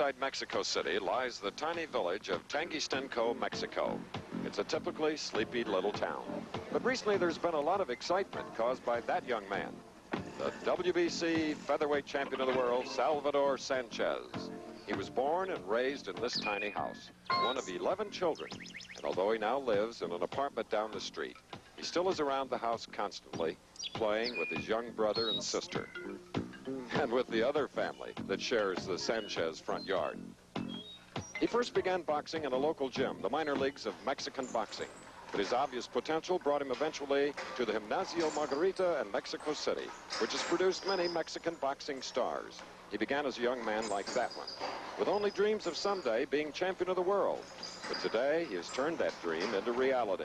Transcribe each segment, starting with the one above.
outside Mexico City lies the tiny village of Tanguistenco, Mexico. It's a typically sleepy little town. But recently there's been a lot of excitement caused by that young man, the WBC featherweight champion of the world, Salvador Sanchez. He was born and raised in this tiny house, one of 11 children. And although he now lives in an apartment down the street, he still is around the house constantly, playing with his young brother and sister, and with the other family that shares the Sanchez front yard. He first began boxing in a local gym, the minor leagues of Mexican boxing. But his obvious potential brought him eventually to the Gimnasio Margarita in Mexico City, which has produced many Mexican boxing stars. He began as a young man like that one, with only dreams of someday being champion of the world. But today, he has turned that dream into reality,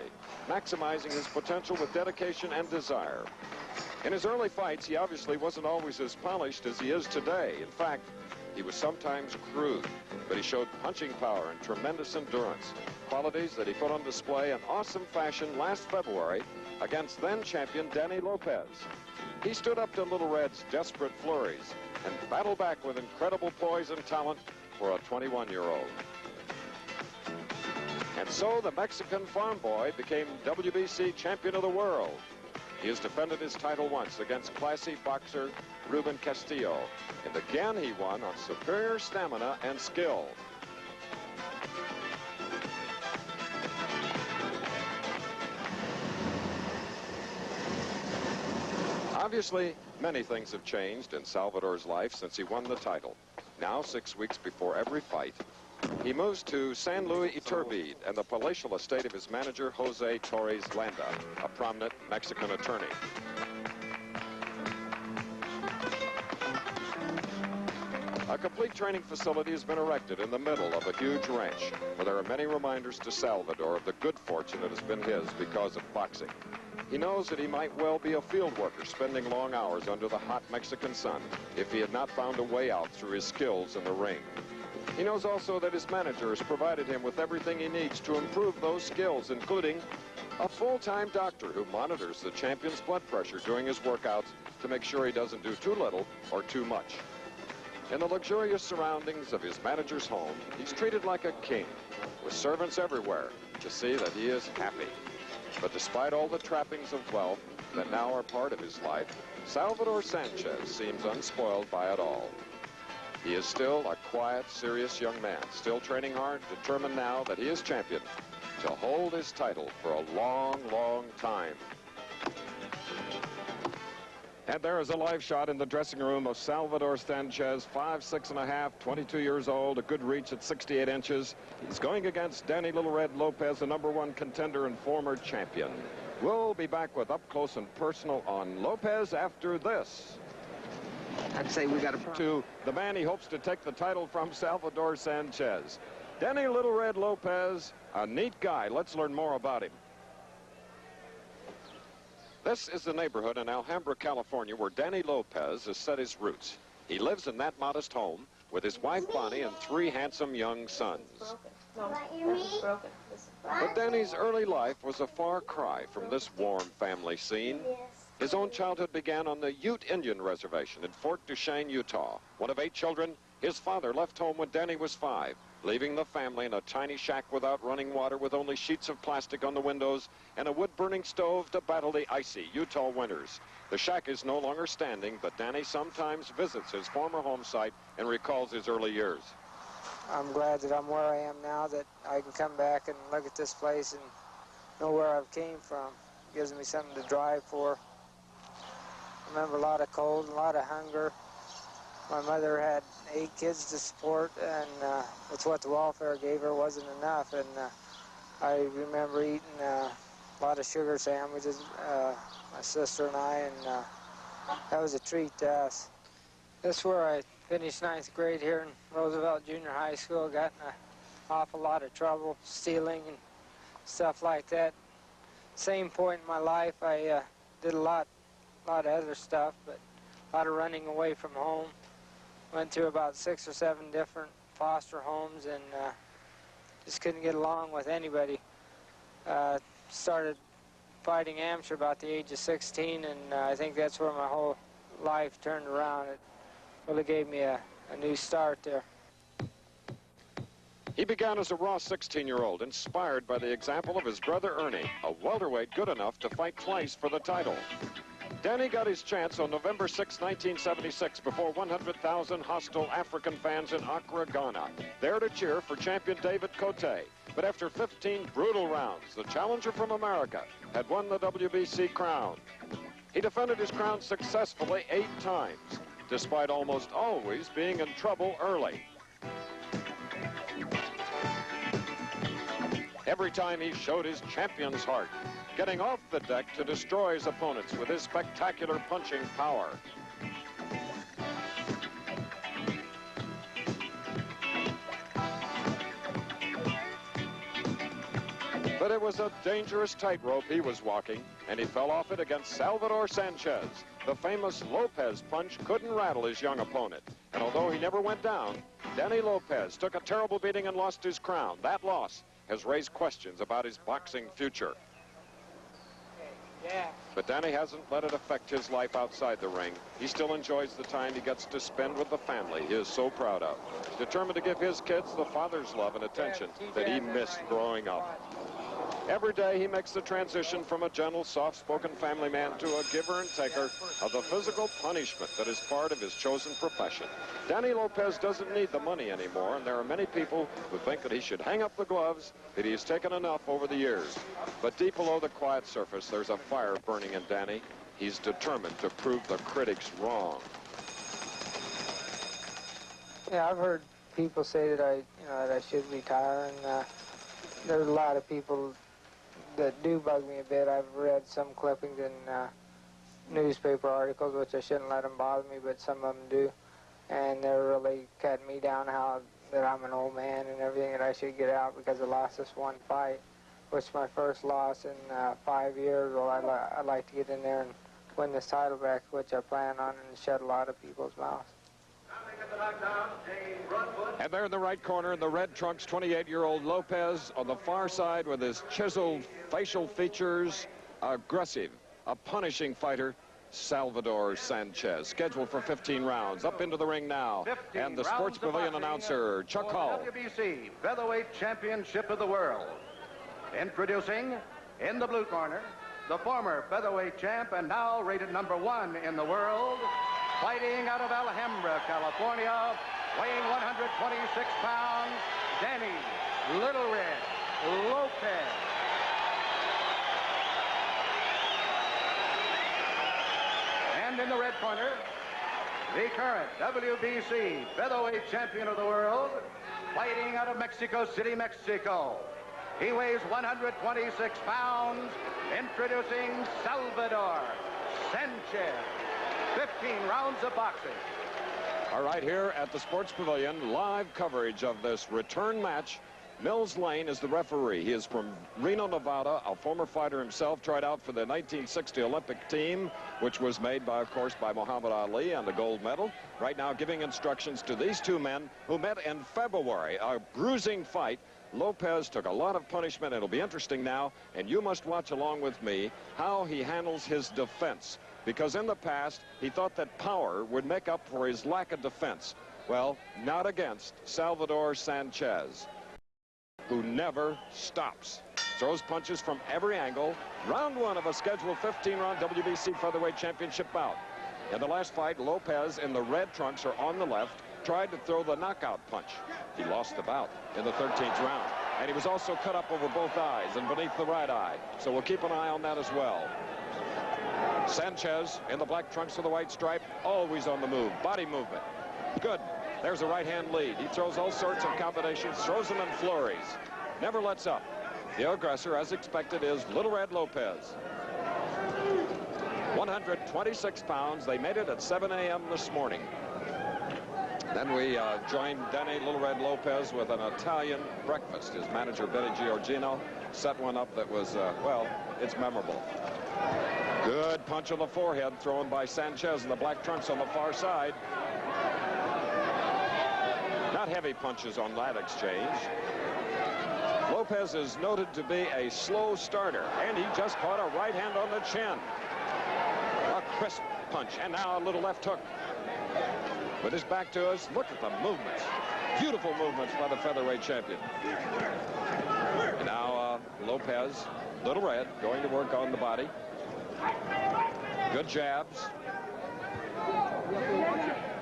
maximizing his potential with dedication and desire. In his early fights, he obviously wasn't always as polished as he is today. In fact, he was sometimes crude, but he showed punching power and tremendous endurance, qualities that he put on display in awesome fashion last February against then-champion Danny Lopez. He stood up to Little Red's desperate flurries and battled back with incredible poise and talent for a 21-year-old. And so the Mexican farm boy became WBC champion of the world. He has defended his title once against classy boxer Ruben Castillo, and again he won on superior stamina and skill. Obviously, many things have changed in Salvador's life since he won the title. Now, 6 weeks before every fight, he moves to San Luis Iturbide and the palatial estate of his manager, Jose Torres Landa, a prominent Mexican attorney. A complete training facility has been erected in the middle of a huge ranch, where there are many reminders to Salvador of the good fortune that has been his because of boxing. He knows that he might well be a field worker, spending long hours under the hot Mexican sun if he had not found a way out through his skills in the ring. He knows also that his manager has provided him with everything he needs to improve those skills, including a full-time doctor who monitors the champion's blood pressure during his workouts to make sure he doesn't do too little or too much. In the luxurious surroundings of his manager's home, he's treated like a king, with servants everywhere to see that he is happy. But despite all the trappings of wealth that now are part of his life, Salvador Sanchez seems unspoiled by it all. He is still a quiet, serious young man, still training hard, determined now that he is champion to hold his title for a long, long time. And there is a live shot in the dressing room of Salvador Sanchez, 5'6½", 22 years old, a good reach at 68 inches. He's going against Danny Little Red Lopez, the #1 contender and former champion. We'll be back with Up Close and Personal on Lopez after this. I'd say we got to the man he hopes to take the title from, Salvador Sanchez. Danny Little Red Lopez, a neat guy. Let's learn more about him. This is the neighborhood in Alhambra, California, where Danny Lopez has set his roots. He lives in that modest home with his wife Bonnie and 3 handsome young sons. But Danny's early life was a far cry from this warm family scene. His own childhood began on the Ute Indian Reservation in Fort Duchesne, Utah. One of 8 children, his father left home when Danny was 5, leaving the family in a tiny shack without running water, with only sheets of plastic on the windows and a wood-burning stove to battle the icy Utah winters. The shack is no longer standing, but Danny sometimes visits his former home site and recalls his early years. I'm glad that I'm where I am now, that I can come back and look at this place and know where I've came from. It gives me something to drive for. I remember a lot of cold, a lot of hunger. My mother had 8 kids to support, and with what the welfare gave her wasn't enough. And I remember eating a lot of sugar sandwiches, my sister and I, and that was a treat to us. This is where I finished 9th grade here in Roosevelt Junior High School. Got in an awful lot of trouble, stealing and stuff like that. Same point in my life, I did a lot of other stuff, but a lot of running away from home. Went through about 6 or 7 different foster homes, and just couldn't get along with anybody. Started fighting amateur about the age of 16, and I think that's where my whole life turned around. It really gave me a new start there. He began as a raw 16-year-old, inspired by the example of his brother Ernie, a welterweight good enough to fight twice for the title. Danny got his chance on November 6, 1976, before 100,000 hostile African fans in Accra, Ghana, there to cheer for champion David Cote. But after 15 brutal rounds, the challenger from America had won the WBC crown. He defended his crown successfully 8 times, despite almost always being in trouble early. Every time he showed his champion's heart, getting off the deck to destroy his opponents with his spectacular punching power. But it was a dangerous tightrope he was walking, and he fell off it against Salvador Sanchez. The famous Lopez punch couldn't rattle his young opponent. And although he never went down, Danny Lopez took a terrible beating and lost his crown. That loss has raised questions about his boxing future. Yeah. But Danny hasn't let it affect his life outside the ring. He still enjoys the time he gets to spend with the family he is so proud of. Determined to give his kids the father's love and attention that he missed growing up. Every day he makes the transition from a gentle, soft-spoken family man to a giver and taker of the physical punishment that is part of his chosen profession. Danny Lopez doesn't need the money anymore, and there are many people who think that he should hang up the gloves, that he has taken enough over the years. But deep below the quiet surface, there's a fire burning in Danny. He's determined to prove the critics wrong. Yeah, I've heard people say that I should retire, and there's a lot of people that do bug me a bit. I've read some clippings in newspaper articles, which I shouldn't let them bother me, but some of them do. And they're really cutting me down how that I'm an old man and everything, that I should get out because I lost this one fight, which is my first loss in 5 years. Well, I'd like to get in there and win this title back, which I plan on, and shut a lot of people's mouths. And there in the right corner, in the red trunks, 28-year-old Lopez on the far side with his chiseled facial features, aggressive, a punishing fighter, Salvador Sanchez, scheduled for 15 rounds. Up into the ring now, and the Sports Pavilion announcer, Chuck Hull. WBC Featherweight Championship of the World. Introducing, in the blue corner, the former featherweight champ and now rated #1 in the world, fighting out of Alhambra, California, weighing 126 pounds, Danny Little Red Lopez. And in the red corner, the current WBC featherweight champion of the world, fighting out of Mexico City, Mexico. He weighs 126 pounds, introducing Salvador Sanchez. 15 rounds of boxing. All right, here at the Sports Pavilion, live coverage of this return match. Mills Lane is the referee. He is from Reno, Nevada, a former fighter himself, tried out for the 1960 Olympic team, which was made, by, of course, by Muhammad Ali and the gold medal. Right now giving instructions to these two men who met in February, a bruising fight. Lopez took a lot of punishment. It'll be interesting now, and you must watch along with me how he handles his defense. Because in the past, he thought that power would make up for his lack of defense. Well, not against Salvador Sanchez, who never stops. Throws punches from every angle. Round 1 of a scheduled 15-round WBC Featherweight Championship bout. In the last fight, Lopez in the red trunks, or on the left, tried to throw the knockout punch. He lost the bout in the 13th round. And he was also cut up over both eyes and beneath the right eye. So we'll keep an eye on that as well. Sanchez in the black trunks with the white stripe, always on the move. Body movement. Good. There's a right-hand lead. He throws all sorts of combinations, throws them in flurries. Never lets up. The aggressor, as expected, is Little Red Lopez. 126 pounds. They made it at 7 a.m. this morning. Then we joined Danny Little Red Lopez with an Italian breakfast. His manager, Benny Giorgino, set one up that was, well, it's memorable. Good punch on the forehead thrown by Sanchez in the black trunks on the far side. Not heavy punches on that exchange. Lopez is noted to be a slow starter, and he just caught a right hand on the chin. A crisp punch, and now a little left hook. With his back to us, look at the movements. Beautiful movements by the featherweight champion. And now Lopez, Little Red, going to work on the body. Good jabs.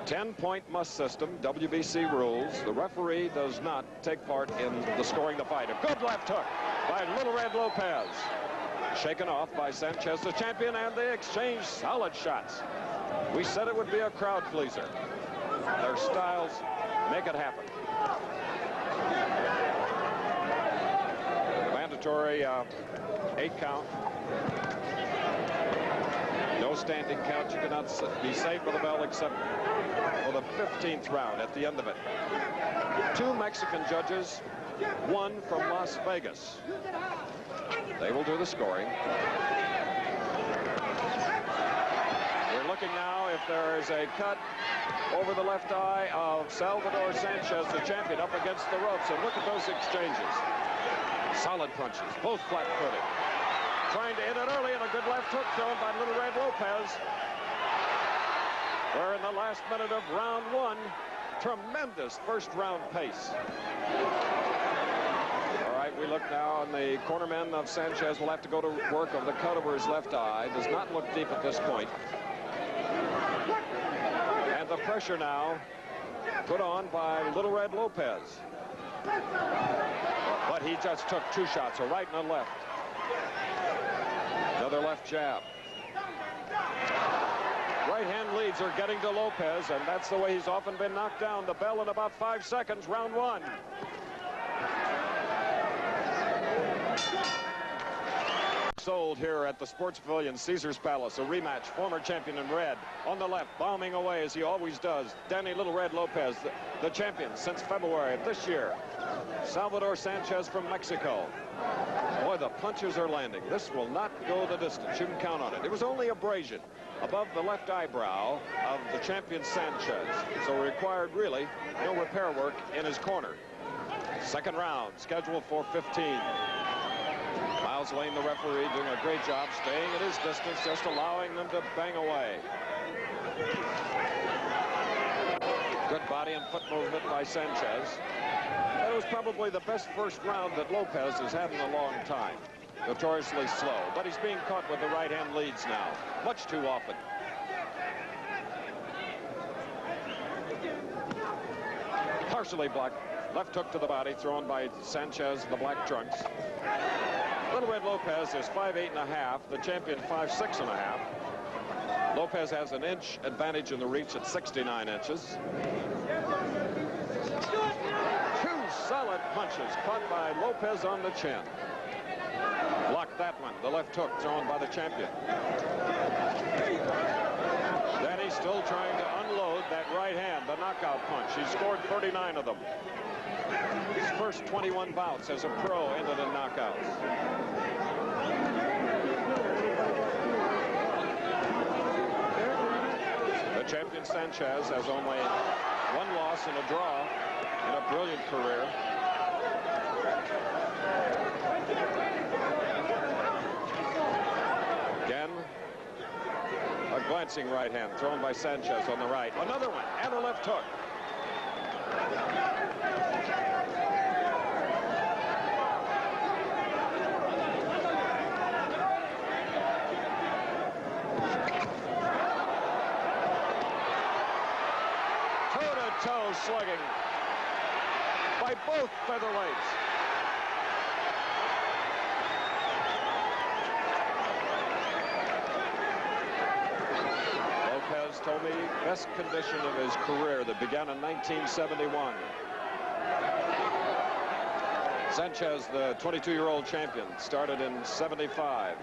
10-point must system, WBC rules. The referee does not take part in the scoring the fight. A good left hook by Little Red Lopez. Shaken off by Sanchez, the champion, and they exchange solid shots. We said it would be a crowd pleaser. Their styles make it happen. Mandatory 8 count. No standing count. You cannot be saved with a bell except for the 15th round at the end of it. 2 Mexican judges, 1 from Las Vegas. They will do the scoring. We're looking now if there is a cut over the left eye of Salvador Sanchez, the champion, up against the ropes. And look at those exchanges. Solid punches, both flat-footed. Trying to hit it early, and a good left hook thrown by Little Red Lopez. We're in the last minute of round 1. Tremendous first-round pace. All right, we look now, and the cornerman of Sanchez will have to go to work over the cut over his left eye. Does not look deep at this point. And the pressure now put on by Little Red Lopez. But he just took 2 shots, a right and a left. Another left jab. Right hand leads are getting to Lopez, and that's the way he's often been knocked down. The bell in about 5 seconds, round 1. Sold here at the Sports Pavilion, Caesar's Palace, a rematch. Former champion in red on the left, bombing away as he always does. Danny Little Red Lopez, the champion since February of this year. Salvador Sanchez from Mexico. Boy, the punches are landing. This will not go the distance. You can count on it. It was only abrasion above the left eyebrow of the champion Sanchez. So required really no repair work in his corner. Second round scheduled for 15. Miles Lane, the referee, doing a great job staying at his distance, just allowing them to bang away. Good body and foot movement by Sanchez. That was probably the best first round that Lopez has had in a long time. Notoriously slow, but he's being caught with the right hand leads now, much too often. Partially blocked. Left hook to the body, thrown by Sanchez, the black trunks. Little Red Lopez is 5'8.5", the champion 5'6.5". Lopez has an inch advantage in the reach at 69 inches. 2 solid punches caught by Lopez on the chin. Blocked that one, the left hook thrown by the champion. Then he's still trying to unload that right hand, the knockout punch. He scored 39 of them. His first 21 bouts as a pro ended in knockouts. The champion Sanchez has only 1 loss and a draw in a brilliant career. Again, a glancing right hand thrown by Sanchez on the right. Another one and a left hook. Toe slugging by both featherweights. Lopez told me best condition of his career that began in 1971. Sanchez, the 22-year-old champion, started in 75.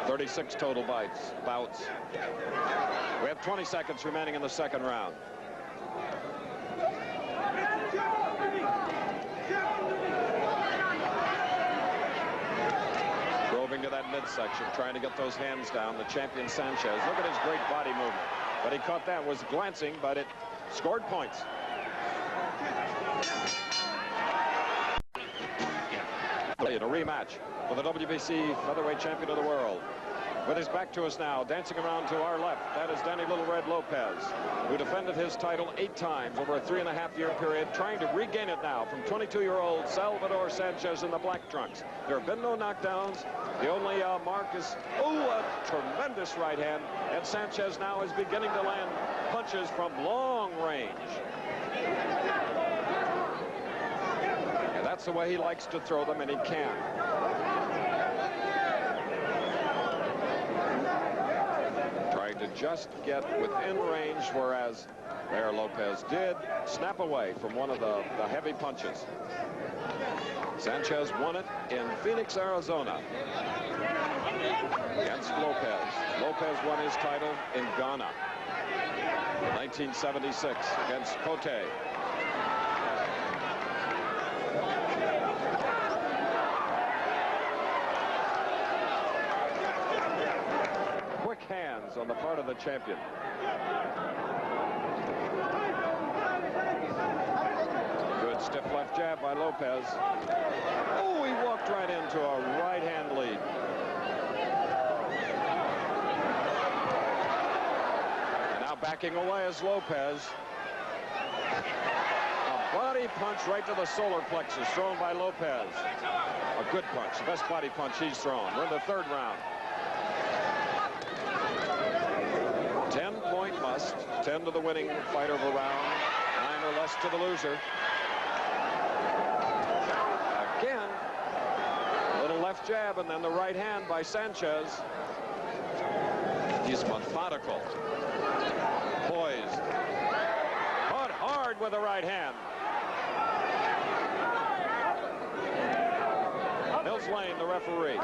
36 total bouts. We have 20 seconds remaining in the second round. Probing to that midsection, trying to get those hands down. The champion Sanchez. Look at his great body movement. But he caught that, was glancing, but it scored points. In a rematch for the WBC featherweight champion of the world. With his back to us now, dancing around to our left, that is Danny Little Red Lopez, who defended his title 8 times over a 3.5-year period, trying to regain it now from 22-year-old Salvador Sanchez in the black trunks. There have been no knockdowns. The only mark is, a tremendous right hand. And Sanchez now is beginning to land punches from long range. And that's the way he likes to throw them, and he can. Trying to just get within range, whereas there Lopez did snap away from one of the heavy punches. Sanchez won it in Phoenix, Arizona against Lopez. Lopez won his title in Ghana in 1976 against Cote. Quick hands on the part of the champion. Good stiff left jab by Lopez. Oh, he walked right into a right-hand lead. And now backing away is Lopez. A body punch right to the solar plexus thrown by Lopez. A good punch, the best body punch he's thrown. We're in the 3rd round. 10-point must. 10 to the winning fighter of a round. 9 or less to the loser. Again, a little left jab and then the right hand by Sanchez. He's methodical. Poised. Caught hard with the right hand. Mills Lane, the referee.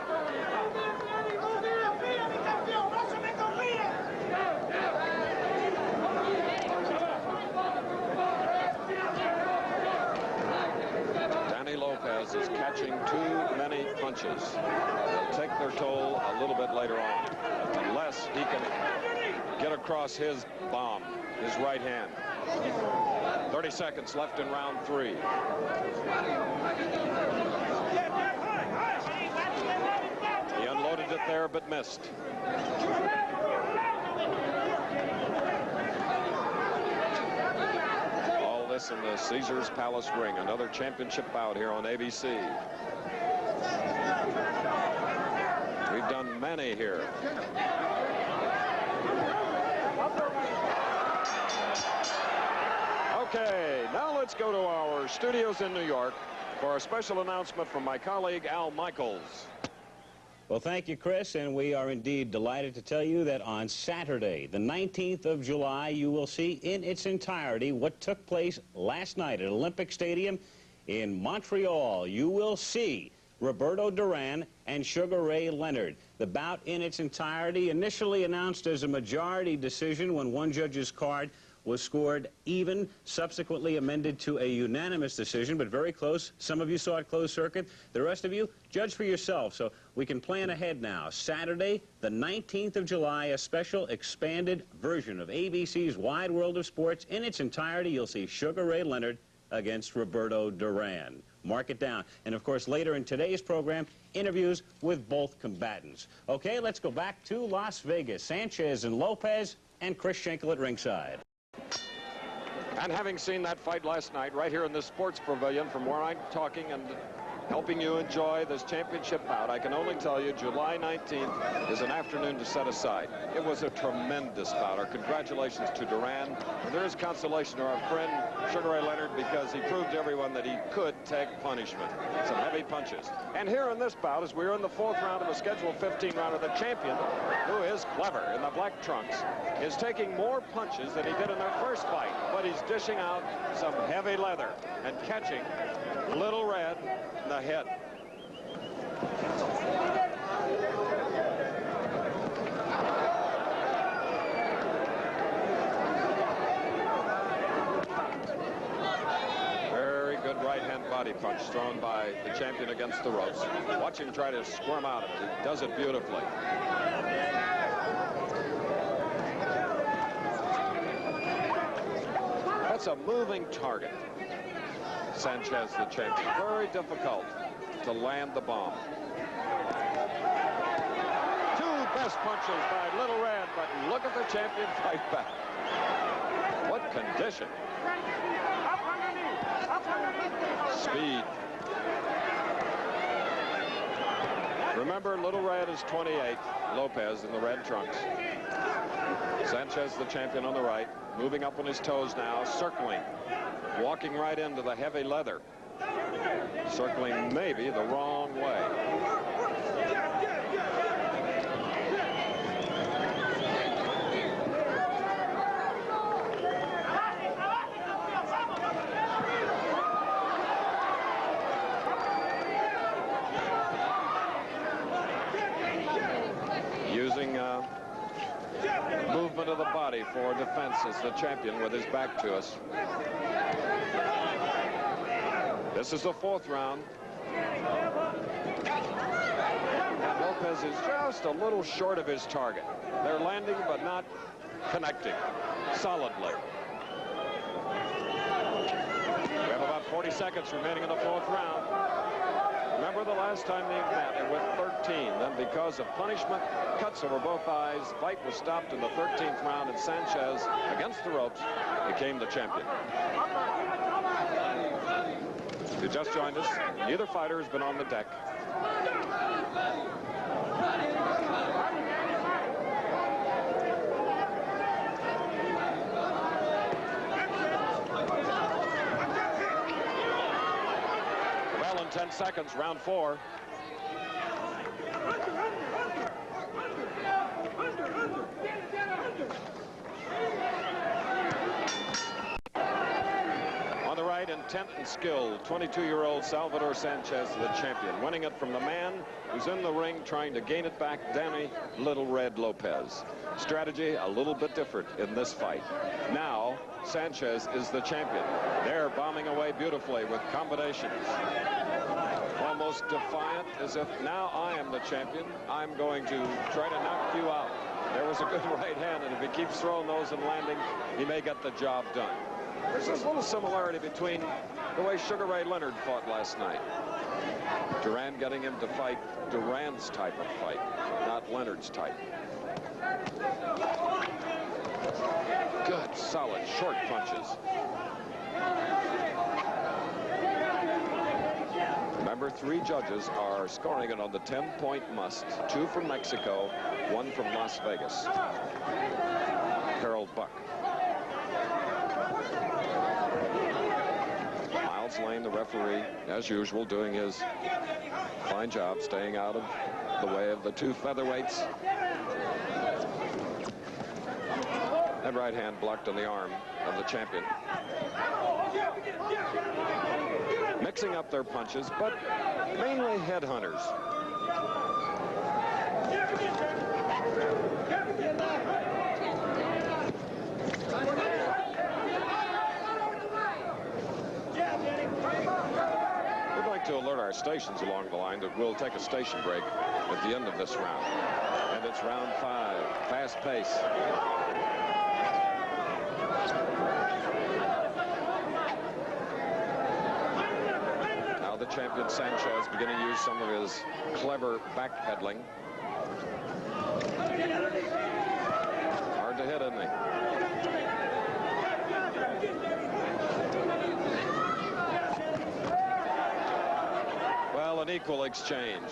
Lopez is catching too many punches. They'll take their toll a little bit later on, unless he can get across his bomb, his right hand. 30 seconds left in round 3. He unloaded it there, but missed. In the Caesars Palace ring, another championship bout here on ABC. We've done many here. Okay, now let's go to our studios in New York for a special announcement from my colleague Al Michaels. Well, thank you, Chris, and we are indeed delighted to tell you that on Saturday, the 19th of July, you will see in its entirety what took place last night at Olympic Stadium in Montreal. You will see Roberto Duran and Sugar Ray Leonard. The bout in its entirety, initially announced as a majority decision when one judge's card was scored even, subsequently amended to a unanimous decision, but very close. Some of you saw it closed circuit. The rest of you, judge for yourself. So we can plan ahead now. Saturday, the 19th of July, a special expanded version of ABC's Wide World of Sports. In its entirety, you'll see Sugar Ray Leonard against Roberto Duran. Mark it down. And, of course, later in today's program, interviews with both combatants. Okay, let's go back to Las Vegas. Sanchez and Lopez and Chris Schenkel at ringside. And having seen that fight last night right here in this sports pavilion from where I'm talking and helping you enjoy this championship bout, I can only tell you July 19th is an afternoon to set aside. It was a tremendous bout. Our congratulations to Duran. And there is consolation to our friend Sugar Ray Leonard because he proved to everyone that he could take punishment. Some heavy punches. And here in this bout, as we're in the 4th round of a scheduled 15 rounder, the champion, who is clever in the black trunks, is taking more punches than he did in their first fight. But he's dishing out some heavy leather and catching Little Red in the head. Very good right-hand body punch thrown by the champion against the ropes. Watch him try to squirm out of it. He does it beautifully. That's a moving target. Sanchez, the champion. Very difficult to land the bomb. 2 Best punches by Little Red, but look at the champion fight back. What condition. Speed. Remember, Little Red is 28. Lopez in the red trunks. Sanchez, the champion, on the right. Moving up on his toes now, circling. Walking right into the heavy leather. Circling maybe the wrong way. Using movement of the body for defense as the champion with his back to us. This is the fourth round. And Lopez is just a little short of his target. They're landing but not connecting solidly. We have about 40 seconds remaining in the fourth round. Remember the last time they met, it was 13. Then because of punishment, cuts over both eyes, fight was stopped in the 13th round, and Sanchez, against the ropes, became the champion. If you just joined us, neither fighter has been on the deck. Well, in 10 seconds, round 4. Intent and skill, 22-year-old Salvador Sanchez, the champion, winning it from the man who's in the ring trying to gain it back, Danny Little Red Lopez. Strategy a little bit different in this fight. Now Sanchez is the champion. They're bombing away beautifully with combinations. Almost defiant, as if now I am the champion. I'm going to try to knock you out. There was a good right hand, and if he keeps throwing those and landing, he may get the job done. There's this little similarity between the way Sugar Ray Leonard fought last night. Duran getting him to fight Duran's type of fight, not Leonard's type. Good, solid, short punches. Remember, 3 judges are scoring it on the 10-point must. 2 from Mexico, 1 from Las Vegas. Harold Buck. Lane, the referee, as usual, doing his fine job staying out of the way of the 2 featherweights. That right hand blocked on the arm of the champion. Mixing up their punches, but mainly headhunters. To alert our stations along the line that we'll take a station break at the end of this round. And it's round 5. Fast pace. Now the champion Sanchez beginning to use some of his clever backpedaling. Hard to hit, isn't he? An equal exchange.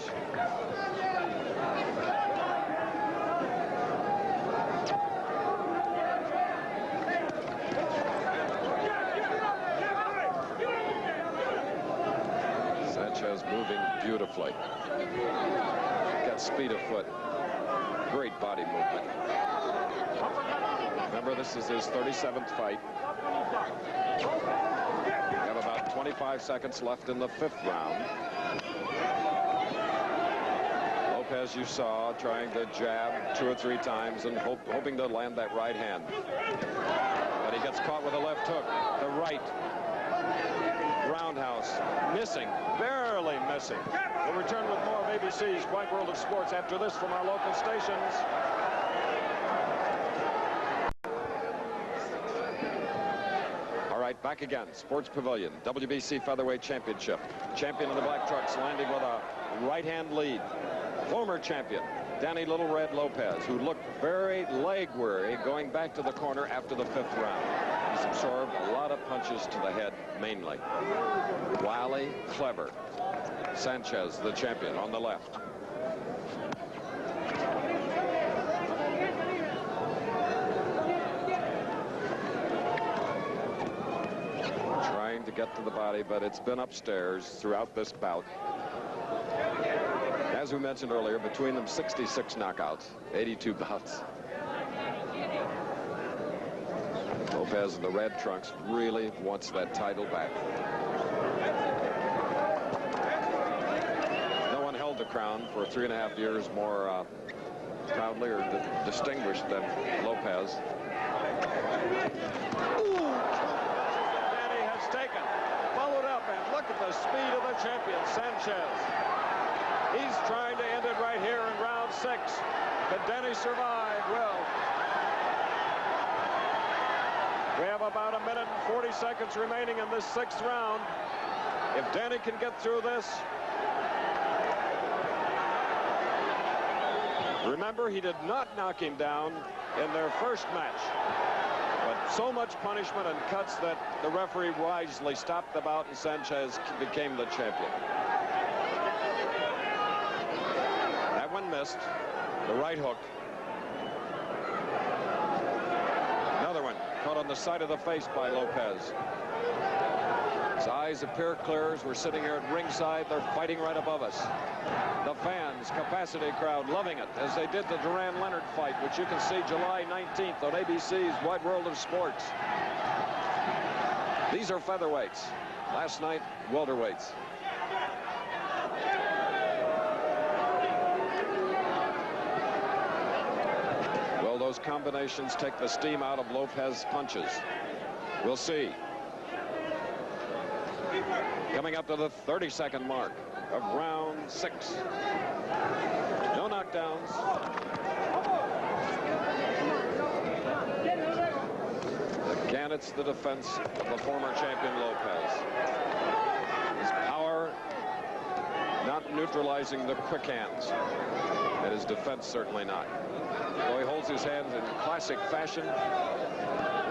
Sanchez moving beautifully. Got speed of foot. Great body movement. Remember, this is his 37th fight. We have about 25 seconds left in the 5th round. Lopez, you saw, trying to jab 2 or 3 times and hoping to land that right hand. But he gets caught with a left hook. The right. Roundhouse. Missing. Barely missing. We'll return with more of ABC's Wide World of Sports after this from our local stations. All right, back again. Sports Pavilion. WBC Featherweight Championship. Champion in the black trunks landing with a right-hand lead. former champion, Danny Little Red Lopez, who looked very leg weary going back to the corner after the 5th round. He's absorbed a lot of punches to the head, mainly. Wily, clever. Sanchez, the champion, on the left. Trying to get to the body, but it's been upstairs throughout this bout. As we mentioned earlier, between them 66 knockouts, 82 bouts. Lopez in the red trunks really wants that title back. No one held the crown for 3.5 years more proudly or distinguished than Lopez. Danny has taken, followed up, and look at the speed of the champion, Sanchez. He's trying to end it right here in round 6. But Danny survived well. We have about 1 minute and 40 seconds remaining in this 6th round. If Danny can get through this. Remember, he did not knock him down in their first match. But so much punishment and cuts that the referee wisely stopped the bout and Sanchez became the champion. That one missed. The right hook. Another one caught on the side of the face by Lopez. His eyes appear clear as we're sitting here at ringside. They're fighting right above us. The fans, capacity crowd, loving it, as they did the Duran-Leonard fight, which you can see July 19th on ABC's Wide World of Sports. These are featherweights. Last night, welterweights. Will those combinations take the steam out of Lopez's punches? We'll see. Coming up to the 30-second mark of round 6. No knockdowns. Again, it's the defense of the former champion Lopez. His power not neutralizing the quick hands. And his defense certainly not. Though he holds his hands in classic fashion,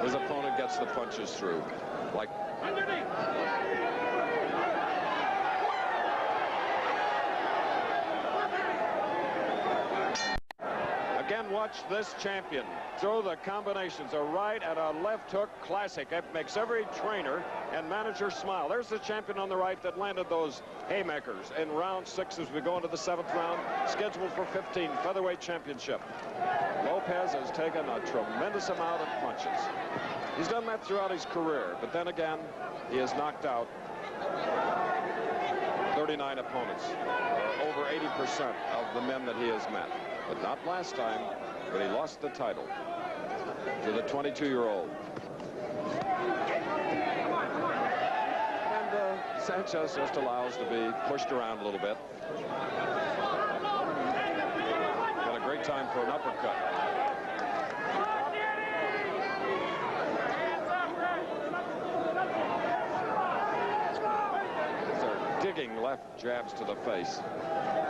his opponent gets the punches through. Like again, watch this champion throw the combinations, a right and a left hook classic. It makes every trainer and manager smile. There's the champion on the right that landed those haymakers in round 6 as we go into the 7th round, scheduled for 15, featherweight championship. Lopez has taken a tremendous amount of punches. He's done that throughout his career, but then again, he has knocked out 39 opponents, over 80% of the men that he has met. But not last time, when he lost the title to the 22-year-old. And Sanchez just allows to be pushed around a little bit. Got a great time for an uppercut. These are digging left jabs to the face.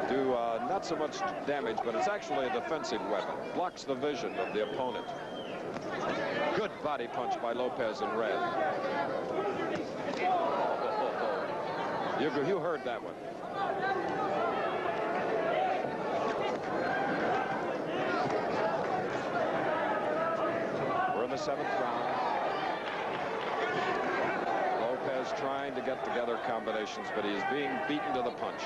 Do not so much damage, but it's actually a defensive weapon. Blocks the vision of the opponent. Good body punch by Lopez in red. You heard that one. We're in the 7th round. Lopez trying to get together combinations, but he's being beaten to the punch.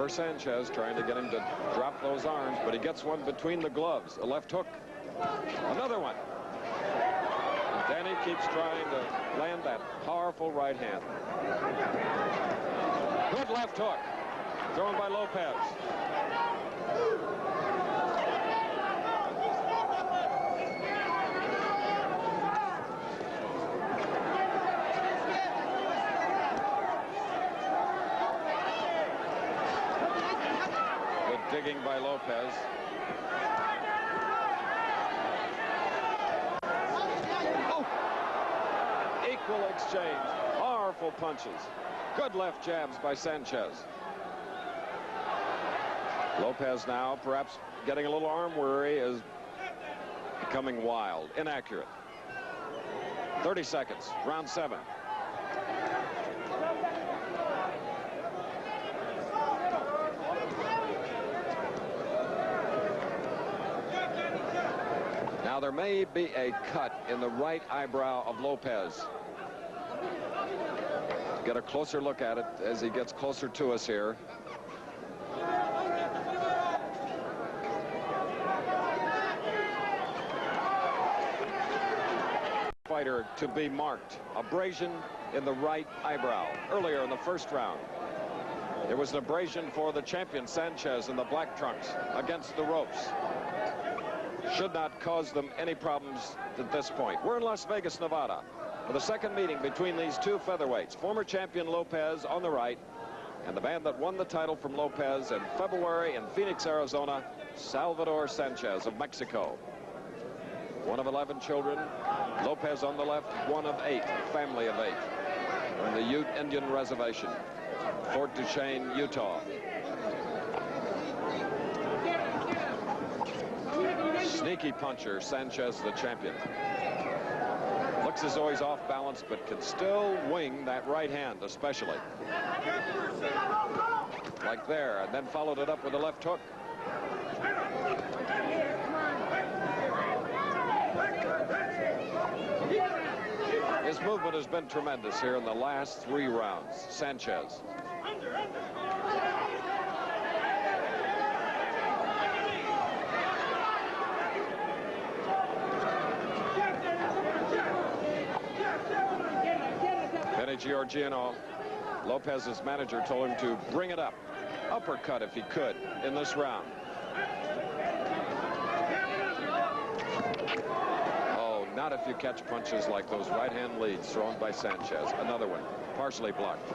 Sanchez trying to get him to drop those arms, but he gets one between the gloves, a left hook. Another one. And Danny keeps trying to land that powerful right hand. Good left hook thrown by Lopez. Digging by Lopez. equal exchange. Powerful punches. Good left jabs by Sanchez. Lopez now perhaps getting a little arm weary, is becoming wild, inaccurate. 30 seconds, round 7. Now there may be a cut in the right eyebrow of Lopez. Get a closer look at it as he gets closer to us here. Fighter to be marked. Abrasion in the right eyebrow. Earlier in the first round, there was an abrasion for the champion Sanchez in the black trunks against the ropes. Should not cause them any problems at this point. We're in Las Vegas, Nevada, for the second meeting between these two featherweights. Former champion Lopez on the right, and the man that won the title from Lopez in February in Phoenix, Arizona, Salvador Sanchez of Mexico. One of 11 children. Lopez on the left, one of 8, family of 8. We're in the Ute Indian Reservation, Fort Duchesne, Utah. Sneaky puncher, Sanchez, the champion. Looks as though he's off balance, but can still wing that right hand, especially. Like there, and then followed it up with a left hook. His movement has been tremendous here in the last 3 rounds. Sanchez. Benny Giorgiano, Lopez's manager, told him to bring it up. Uppercut if he could in this round. Not if you catch punches like those right-hand leads thrown by Sanchez. Another one, partially blocked.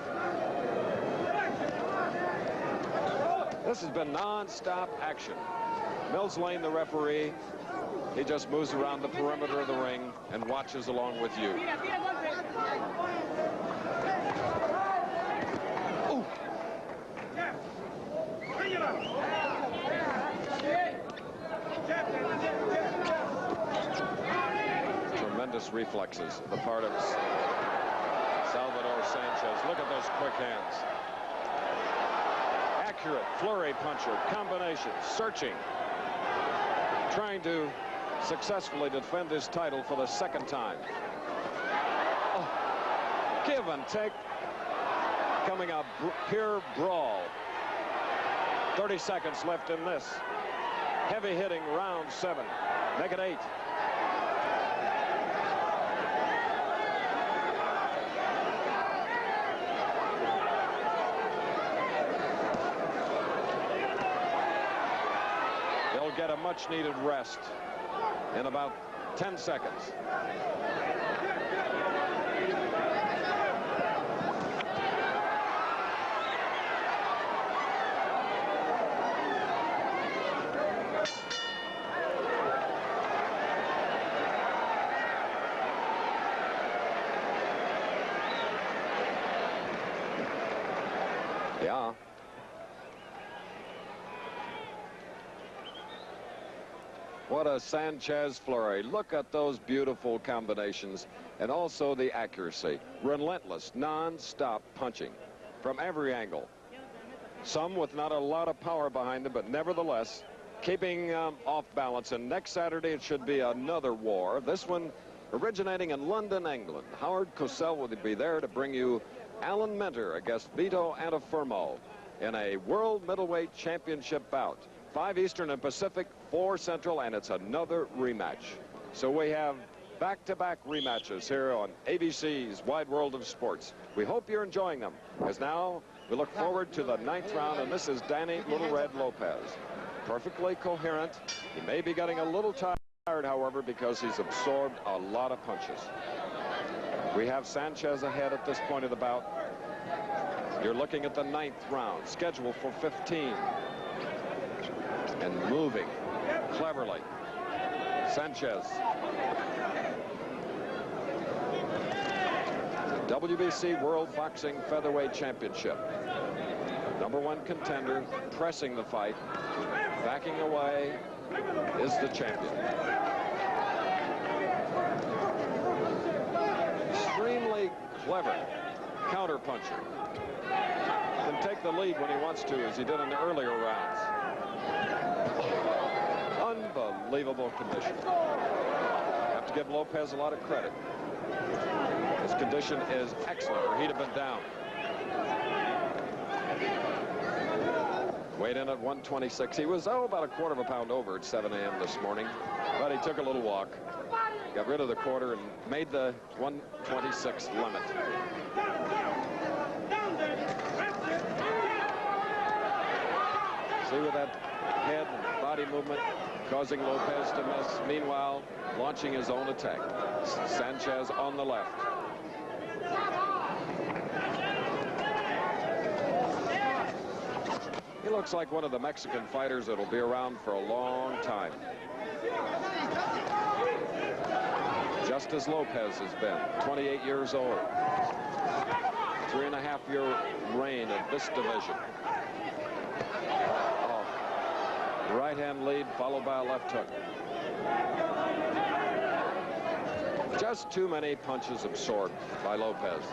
This has been non-stop action. Mills Lane, the referee, he just moves around the perimeter of the ring and watches along with you. Ooh. Tremendous reflexes, the part of Salvador Sanchez. Look at those quick hands. Accurate flurry puncher, combination, searching, trying to successfully defend his title for the second time. Oh, give and take, coming a pure brawl. 30 seconds left in this heavy hitting round 7. Make it 8. Get a much-needed rest in about 10 seconds. Yeah. What a Sanchez flurry. Look at those beautiful combinations and also the accuracy. Relentless, non-stop punching from every angle. Some with not a lot of power behind them, but nevertheless keeping off balance. And next Saturday it should be another war. This one originating in London, England. Howard Cosell will be there to bring you Alan Minter against Vito Antuofermo in a World Middleweight Championship bout. 5 Eastern and Pacific, 4 Central, and it's another rematch. So we have back-to-back rematches here on ABC's Wide World of Sports. We hope you're enjoying them, as now we look forward to the 9th round, and this is Danny Little Red Lopez. Perfectly coherent. He may be getting a little tired, however, because he's absorbed a lot of punches. We have Sanchez ahead at this point of the bout. You're looking at the 9th round, scheduled for 15. And moving cleverly. Sanchez. WBC World Boxing Featherweight Championship. #1 contender, pressing the fight, backing away, is the champion. Extremely clever counterpuncher. Can take the lead when he wants to, as he did in the earlier rounds. Unbelievable condition. Have to give Lopez a lot of credit. His condition is excellent, or he'd have been down. Weighed in at 126. He was, about a quarter of a pound over at 7 a.m. this morning, but he took a little walk, got rid of the quarter, and made the 126 limit. See with that head and body movement causing Lopez to miss. Meanwhile, launching his own attack. Sanchez on the left. He looks like one of the Mexican fighters that'll be around for a long time. Just as Lopez has been, 28 years old. 3.5-year reign of this division. Right hand lead followed by a left hook. Just too many punches absorbed by Lopez.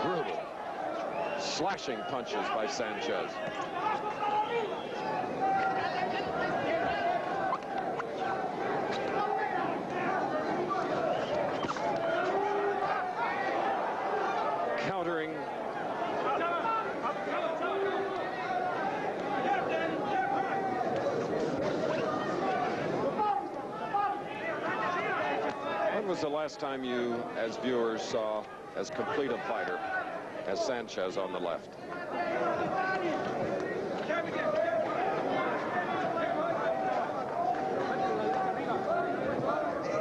Brutal slashing punches by Sanchez. Countering. When was the last time you, as viewers, saw as complete a fighter as Sanchez on the left?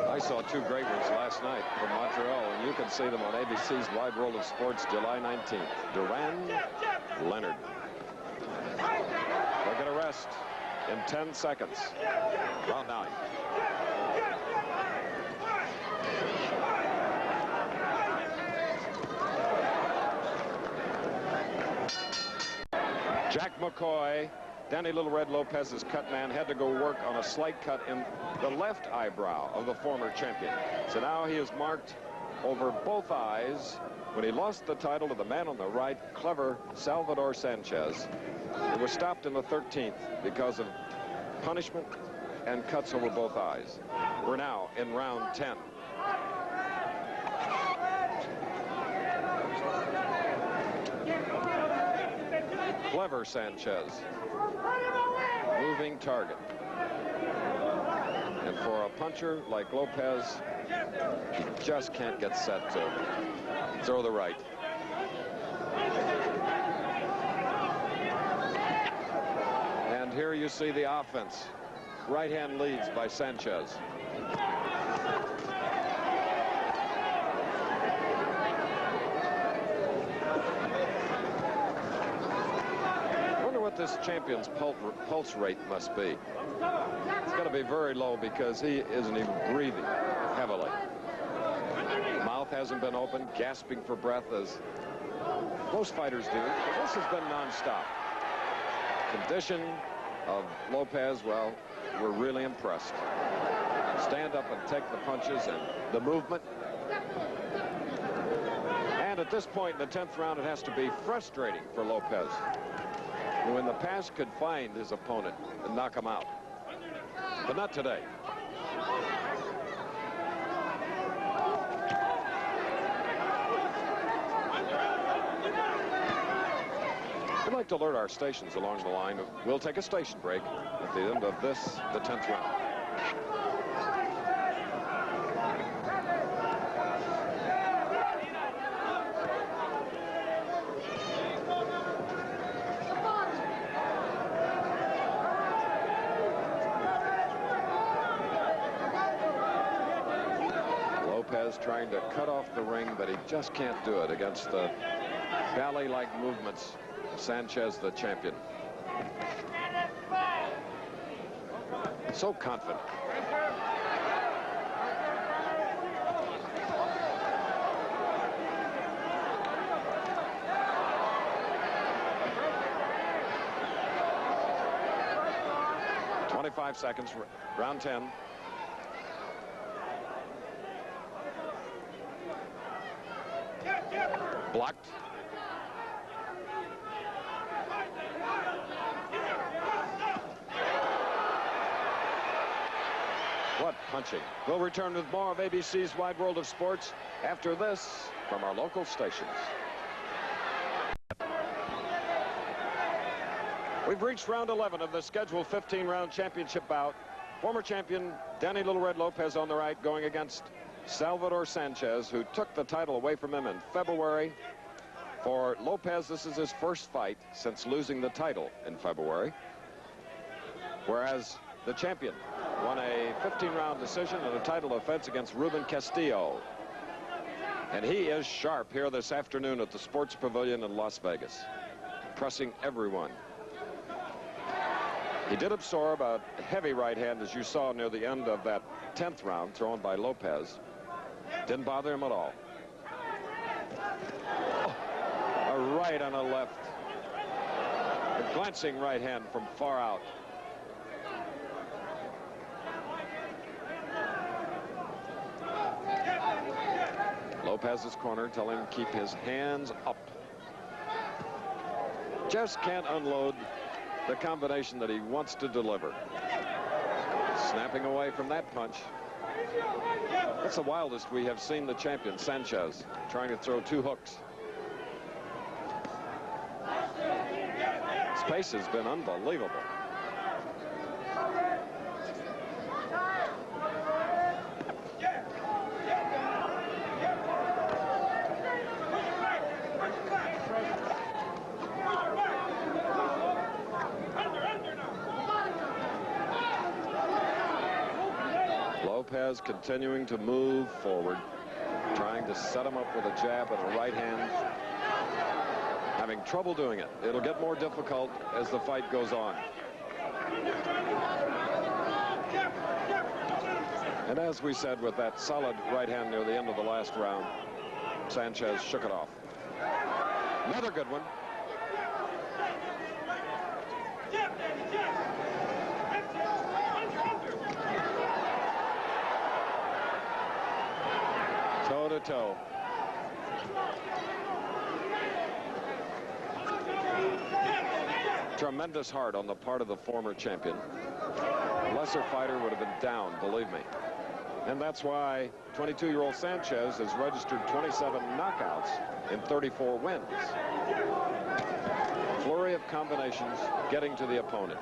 I saw two great ones last night from Montreal, and you can see them on ABC's Wide World of Sports July 19th. Duran, Leonard. They'll get a rest in 10 seconds. Round 9. Jack McCoy, Danny Little Red Lopez's cut man, had to go work on a slight cut in the left eyebrow of the former champion. So now he is marked over both eyes when he lost the title to the man on the right, clever Salvador Sanchez. It was stopped in the 13th because of punishment and cuts over both eyes. We're now in round 10. Clever Sanchez. Moving target. And for a puncher like Lopez, he just can't get set to throw the right. And here you see the offense. Right hand leads by Sanchez. This champion's pulse rate must be. It's got to be very low because he isn't even breathing heavily. Mouth hasn't been open, gasping for breath as most fighters do. But this has been nonstop. Condition of Lopez, well, we're really impressed. Stand up and take the punches and the movement. And at this point in the 10th round, it has to be frustrating for Lopez, who in the past could find his opponent and knock him out. But not today. We'd like to alert our stations along the line. We'll take a station break at the end of the 10th round. Trying to cut off the ring, but he just can't do it against the ballet-like movements of Sanchez, the champion. So confident. 25 seconds, round 10. Blocked. What punching. We'll return with more of ABC's Wide World of Sports after this from our local stations. We've reached round 11 of the scheduled 15-round championship bout. Former champion Danny Little Red Lopez on the right going against Salvador Sanchez, who took the title away from him in February. For Lopez, this is his first fight since losing the title in February. Whereas the champion won a 15-round decision in a title offense against Ruben Castillo. And he is sharp here this afternoon at the Sports Pavilion in Las Vegas, pressing everyone. He did absorb a heavy right hand, as you saw near the end of that 10th round, thrown by Lopez. Didn't bother him at all. Oh, a right and a left. A glancing right hand from far out. Lopez's corner telling him to keep his hands up. Just can't unload the combination that he wants to deliver. Snapping away from that punch. That's the wildest we have seen the champion, Sanchez, trying to throw two hooks. His pace has been unbelievable. Lopez continuing to move forward, trying to set him up with a jab and a right hand. Having trouble doing it. It'll get more difficult as the fight goes on. And as we said, with that solid right hand near the end of the last round, Sanchez shook it off. Another good one. Toe-to-toe. Tremendous heart on the part of the former champion. A lesser fighter would have been down, believe me. And that's why 22-year-old Sanchez has registered 27 knockouts in 34 wins. Flurry of combinations getting to the opponent.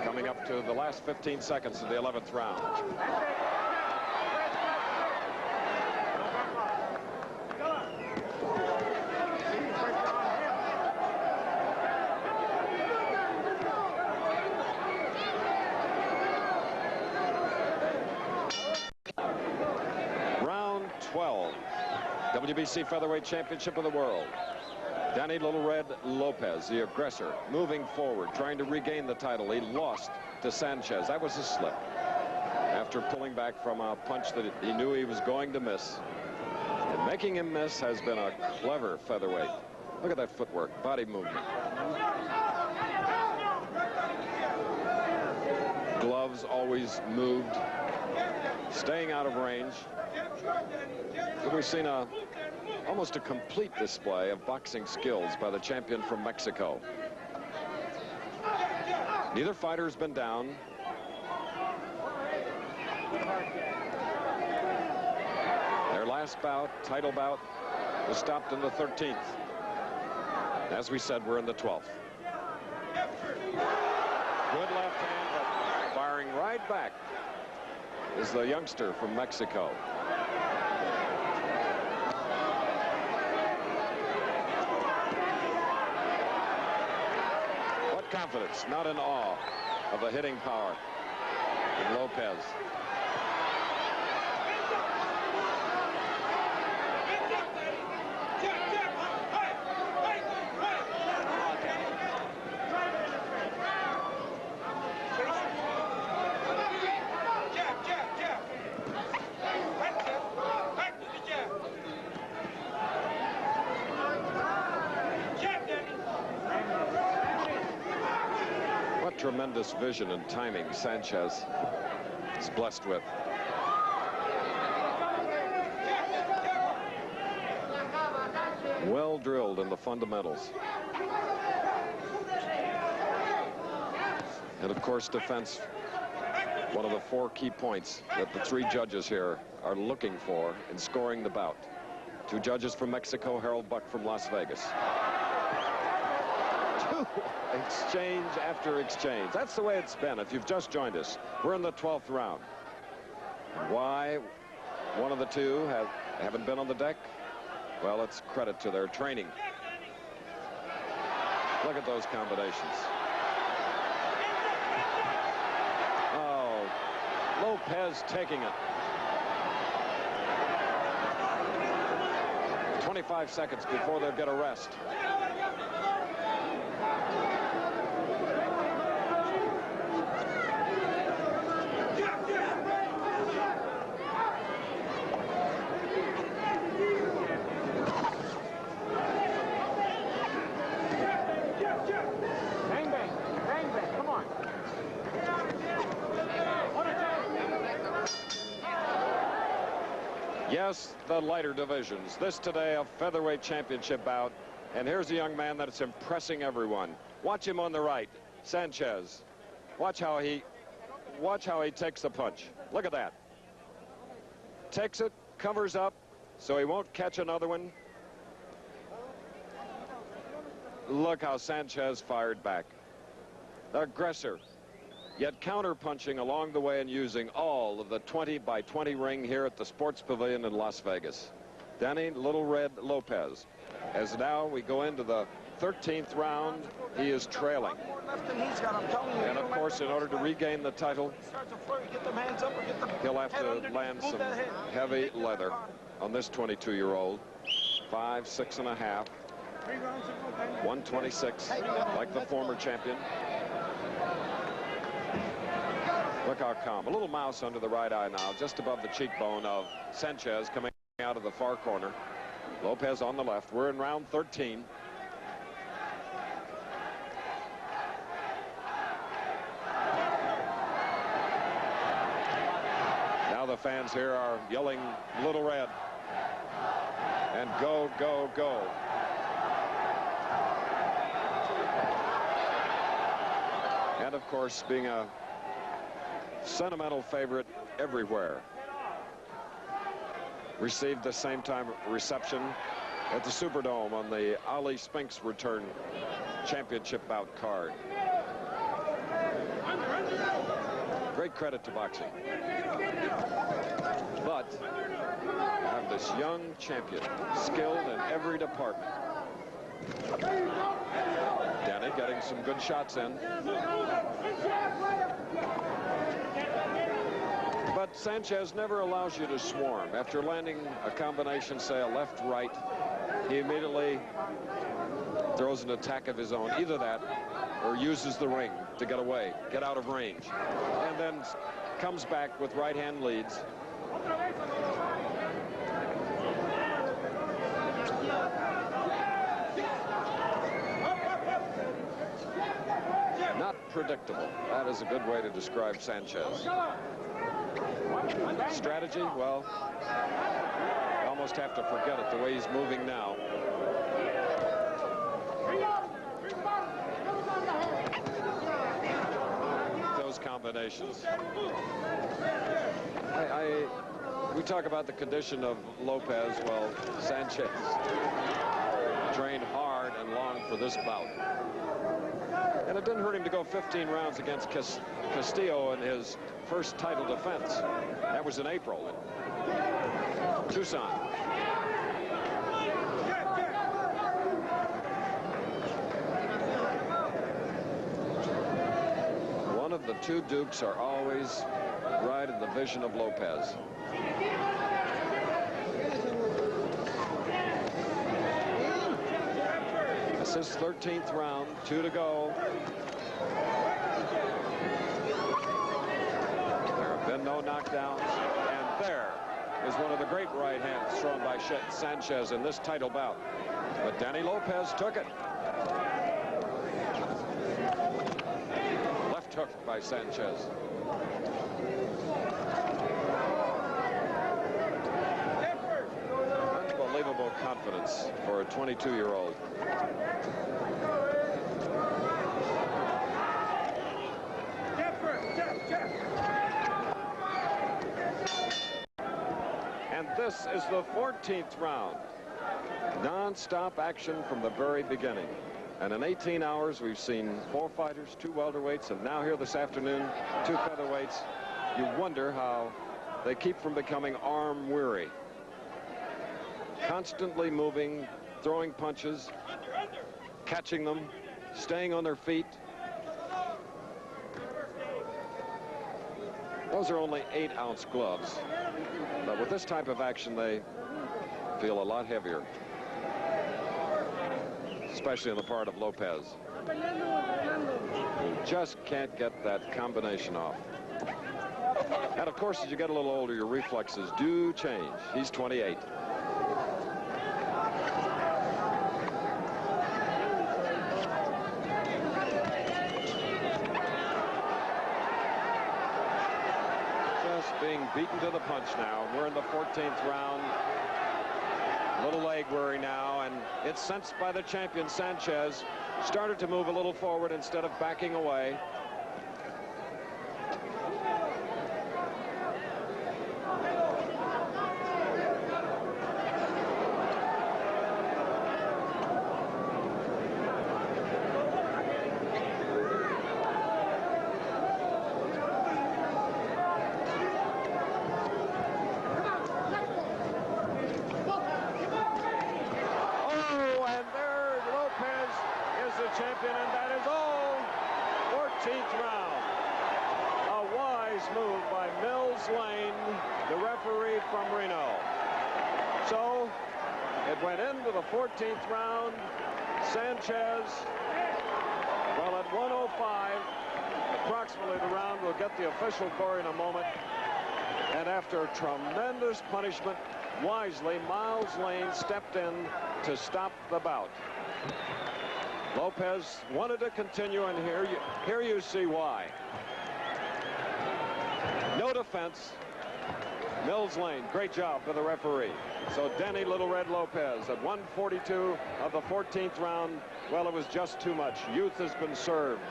Coming up to the last 15 seconds of the 11th round. Round 12, WBC Featherweight Championship of the World. Danny Little Red Lopez, the aggressor, moving forward, trying to regain the title. He lost to Sanchez. That was a slip after pulling back from a punch that he knew he was going to miss. And making him miss has been a clever featherweight. Look at that footwork, body movement. Gloves always moved, staying out of range. And we've seen almost a complete display of boxing skills by the champion from Mexico. Neither fighter has been down. Their last bout, title bout, was stopped in the 13th. As we said, we're in the 12th. Good left hand, but firing right back is the youngster from Mexico. What confidence, not in awe of the hitting power in Lopez. tremendous vision and timing Sanchez is blessed with. Well drilled in the fundamentals. And of course, defense, one of the 4 key points that the 3 judges here are looking for in scoring the bout. 2 judges from Mexico, Harold Buck from Las Vegas. Exchange after exchange. That's the way it's been. If you've just joined us, we're in the 12th round. Why one of the 2 haven't been on the deck? Well, it's credit to their training. Look at those combinations. Oh, Lopez taking it. 25 seconds before they'll get a rest. Yes, the lighter divisions. This today a featherweight championship bout. And here's a young man that's impressing everyone. Watch him on the right, Sanchez. Watch how he takes the punch. Look at that. Takes it, covers up, so he won't catch another one. Look how Sanchez fired back. The aggressor, yet counter-punching along the way and using all of the 20-by-20 ring here at the Sports Pavilion in Las Vegas. Danny Little Red Lopez. As now we go into the 13th round, he is trailing. And of course, in order to regain the title, he'll have to land some heavy leather on this 22-year-old. 5, 6.5. 126, like the former champion. Look how calm. A little mouse under the right eye now, just above the cheekbone of Sanchez coming out of the far corner. Lopez on the left. We're in round 13. Now the fans here are yelling Little Red. And go, go, go. And of course, being a sentimental favorite everywhere. Received the same time reception at the Superdome on the Ali Spinks return championship bout card. Great credit to boxing. But you have this young champion, skilled in every department. Danny getting some good shots in. But Sanchez never allows you to swarm. After landing a combination, say a left-right, he immediately throws an attack of his own. Either that or uses the ring to get away, get out of range. And then comes back with right-hand leads. Not predictable. That is a good way to describe Sanchez. Strategy, well, you almost have to forget it the way he's moving now. Those combinations. We talk about the condition of Lopez. Well, Sanchez trained hard and long for this bout. And it didn't hurt him to go 15 rounds against Castillo in his first title defense. That was in April in Tucson. One of the 2 Dukes are always right in the vision of Lopez. This is 13th round, 2 to go. There have been no knockdowns, and there is one of the great right hands thrown by Sanchez in this title bout. But Danny Lopez took it. took by Sanchez. Unbelievable confidence for a 22-year-old. And this is the 14th round. Non-stop action from the very beginning. And in 18 hours, we've seen 4 fighters, 2 welterweights, and now here this afternoon, 2 featherweights. You wonder how they keep from becoming arm weary. Constantly moving, throwing punches, catching them, staying on their feet. Those are only 8-ounce gloves. But with this type of action, they feel a lot heavier, especially on the part of Lopez, who just can't get that combination off. And of course, as you get a little older, your reflexes do change. He's 28. Being beaten to the punch now. We're in the 14th round. Little leg worry now, and it's sensed by the champion. Sanchez started to move a little forward instead of backing away. Champion, and that is all. 14th round. A wise move by Mills Lane, the referee from Reno. So it went into the 14th round. Sanchez, well, at 105, approximately the round. We'll get the official for in a moment. And after tremendous punishment, wisely, Miles Lane stepped in to stop the bout. Lopez wanted to continue, and here you see why. No defense. Mills Lane, great job for the referee. So Denny Little Red Lopez at 142 of the 14th round. Well, it was just too much. Youth has been served.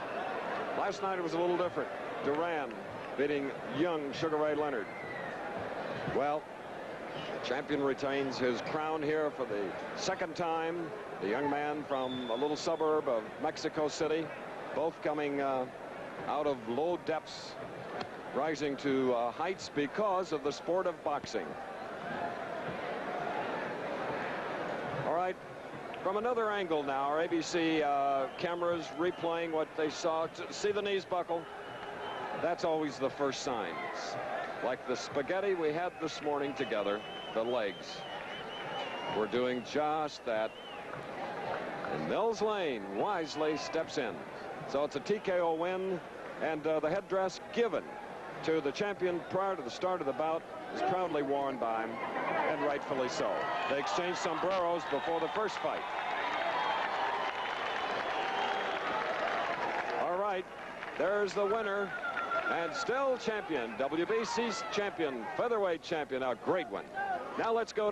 Last night it was a little different. Duran beating young Sugar Ray Leonard. Well, the champion retains his crown here for the second time. The young man from a little suburb of Mexico City, both coming out of low depths, rising to heights because of the sport of boxing. All right, from another angle now, our ABC cameras replaying what they saw. See the knees buckle? That's always the first sign. It's like the spaghetti we had this morning together, the legs. We're doing just that. And Mills Lane wisely steps in. So it's a TKO win, and the headdress given to the champion prior to the start of the bout is proudly worn by him, and rightfully so. They exchanged sombreros before the first fight. All right, there's the winner, and still champion, WBC champion, featherweight champion, a great one. Now let's go to